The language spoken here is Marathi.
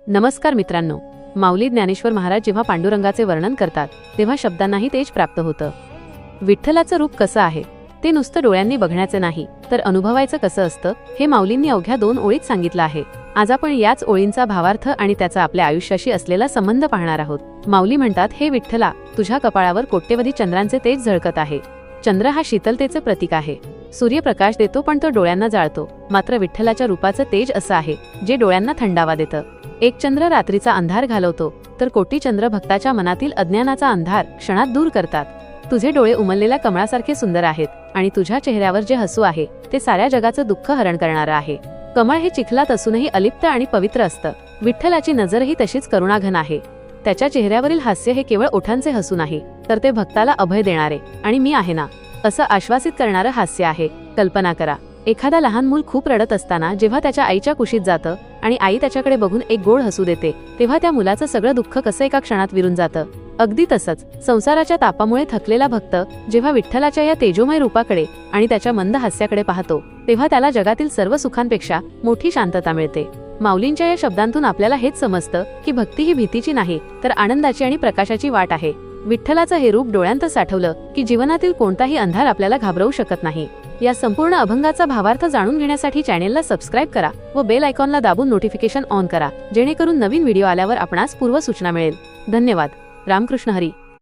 नमस्कार मित्रांनो, माऊली ज्ञानेश्वर महाराज जेव्हा पांडुरंगाचे वर्णन करतात तेव्हा शब्दांनाही तेज प्राप्त होतं। विठ्ठलाचं रूप कसं आहे ते नुसतं डोळ्यांनी बघण्याचे नाही तर अनुभवायचं कसं असतं हे माऊलींनी अवघ्या 2 ओळीत सांगितलं आहे। आज आपण याच ओळींचा भावार्थ आणि त्याचा आपल्या आयुष्याशी असलेला संबंध पाहणार आहोत। माऊली म्हणतात, हे विठ्ठला, तुझ्या कपाळावर कोट्यवधी चंद्रांचे तेज झळकत आहे। चंद्र हा शीतलतेचे प्रतीक आहे। सूर्यप्रकाश देतो पण तो डोळ्यांना जाळतो, मात्र विठ्ठलाच्या रूपाचं तेज असं आहे जे डोळ्यांना थंडावा देतं। एक चंद्र रात्रीचा अंधार घालवतो तर कोटी चंद्र भक्ताच्या मनातील अज्ञानाचा अंधार क्षणात दूर करतात। तुझे डोळे उमललेल्या कमळासारखे सुंदर आहेत आणि तुझ्या चेहऱ्यावर जे हसू आहे ते साऱ्या जगाचं दुःख हरण करणारं आहे। कमळ हे चिखलात असूनही अलिप्त आणि पवित्र असतं। विठ्ठलाची नजरही तशीच करुणाघन आहे। त्याच्या चेहऱ्यावरील हास्य हे केवळ ओठांचे हसू नाही तर ते भक्ताला अभय देणारे आणि मी आहे ना असं आश्वासित करणारं हास्य आहे। कल्पना करा, एखादा लहान मूल खूप रडत असताना जेव्हा त्याच्या आईच्या कुशीत जातं आणि आई त्याच्याकडे बघून एक गोड हसू देते तेव्हा त्या मुलाचं सगळं दुःख कसं एका क्षणात विरून जातं। अगदी तसंच संसाराच्या तापामुळे थकलेला भक्त जेव्हा विठ्ठलाच्या या तेजोमय रूपाकडे आणि त्याच्या मंद हास्याकडे पाहतो तेव्हा त्याला जगातील सर्व सुखांपेक्षा मोठी शांतता मिळते। माऊलींच्या या शब्दांतून आपल्याला हेच समजतं की भक्ती ही भीतीची नाही तर आनंदाची आणि प्रकाशाची वाट आहे। विठ्ठलाचं हे रूप डोळ्यांत साठवलं की जीवनातील कोणताही अंधार आपल्याला घाबरवू शकत नाही। या संपूर्ण अभंगाचा भावार्थ जाणून घेण्यासाठी चॅनेलला सबस्क्राइब करा व बेल आयकॉनला दाबून नोटिफिकेशन ऑन करा, जेणेकरून नवीन व्हिडिओ आल्यावर आपणास पूर्व सूचना मिळेल। धन्यवाद। रामकृष्ण हरी।